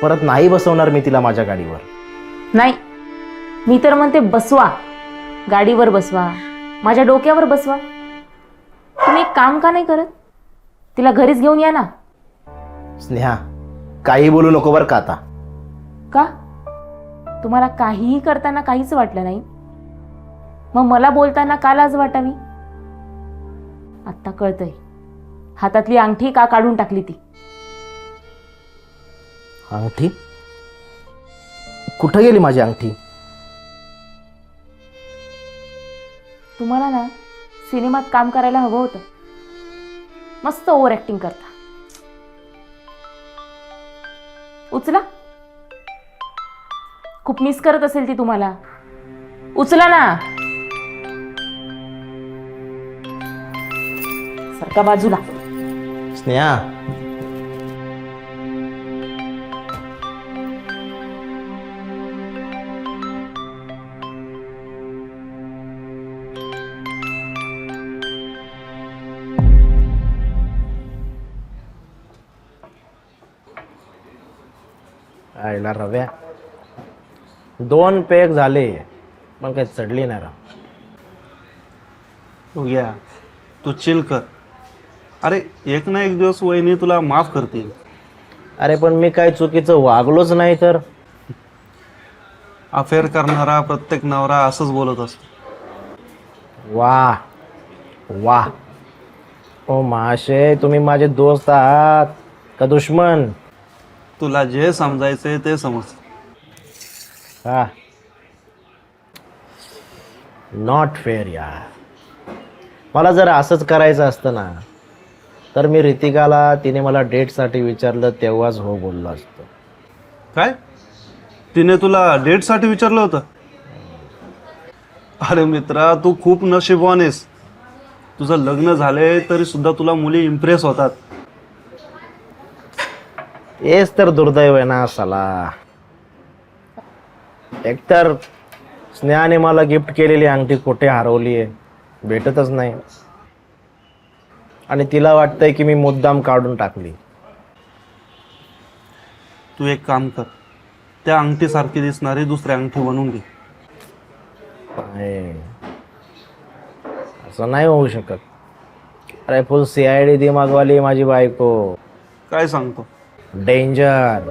परत नाही बसवणार मी तिला माझ्या गाडीवर. नाही, मी तर म्हणते बसवा, गाडीवर बसवा, माझ्या डोक्यावर बसवा. तुम्ही एक काम का नाही करत? तिला घरीच घेऊन या ना. स्नेहा, काही बोलू नको बरं का आता. का? तुम्हाला काहीही करताना काहीच वाटलं नाही? मग मला बोलताना का लाज वाटावी? आत्ता कळतंय, हातातली अंगठी का काढून टाकली ती. अंगठी? कुठं गेली माझी अंगठी? तुम्हाला ना सिनेमात काम करायला हवं होतं. मस्त ओव्हर ऍक्टिंग करता. उचला. खूप मिस करत असेल ती तुम्हाला. उचला ना. सरका बाजूला. स्नेहा, आईला रव्या 2 पेग झाले पण काही चढली नाही राव. हो गया, तू चिल कर. अरे एक ना एक दिवस वहिनी तुला माफ करतील. अरे पण मी काय चुकीचं वागलोच नाही तर. अफेअर करणारा प्रत्येक नवरा असंच बोलत असतो. वाह वाह. ओ महाशय, तुम्ही माझे दोस्त आहात का दुश्मन? तुला जे समजायचंय ते समज. हा, नॉट फेअर यार. मला जर असंच करायचं असतं ना तर मी रितिकाला तिने मला डेटसाठी विचारलं तेव्हाच हो बोललो असतो. काय? तिने तुला डेटसाठी विचारलं होतं? अरे मित्रा, तू खूप नशीबवान आहेस. तुझं लग्न झालंय तरी सुद्धा तुला मुली इम्प्रेस होतात. हेच तर दुर्दैव आहे ना साला. एकतर स्नेहाने मला गिफ्ट केलेली अंगठी कुठे हरवली आहे, भेटतच नाही. आणि तिला वाटतंय की मी मुद्दाम काढून टाकली. तू एक काम कर, त्या अंगठीसारखी दिसणारी दुसरी अंगठी बनवून घे. नाही, असं नाही होऊ शकत. अरे फुल CID दिमागवाली माझी बायको. काय सांगतो? डेंजर.